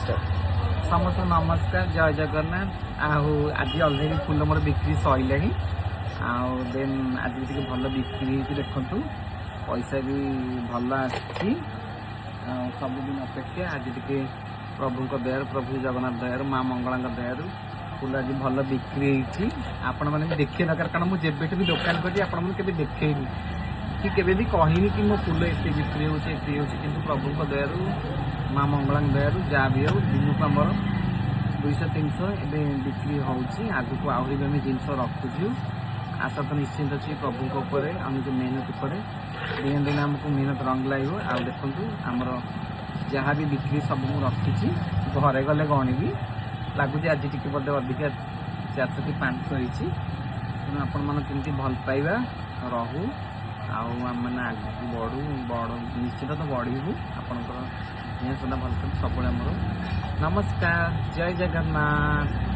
समस्त नमस्कार जय जगन्नाथ। आज अलरेडी फुल मोर बिक्री सैला देन आज टे भल बिक्री देखु पैसा भी भल आसी सबुदिन अपेक्षा आज टे प्रभु दयार प्रभु जगन्नाथ दयार माँ मंगला दयार फुल आज भल बिक्री आपण मैंने देखिए दरकार कारण मुझे भी दुकान कर देखेनी कि केवे भी कहनी कि मो फुल एत बिक्री होती कि प्रभु दयार माँ मंगला दयार जहाँ भी हो दिन को आमर 200-300 एवं बिक्री होगी आगक आहरी भी जिनस रखुचु आशा तो निश्चिंत अच्छी प्रभु आम जो मेहनत पर दिन दिन आमको मेहनत रंग लगे आ देखु आमर जहाँ भी बिक्री सब मुझे रखी घरे गले गणिबी लगुच आज टी बोधे अधिका 400 कि 500 होती तेणु आपण मन केमती भल पाइबा रहू आम मैंने आगे बढ़ू बड़ निश्चित तो बढ़ू आपंकर सदा भल सब नमस्कार जय जगन्नाथ।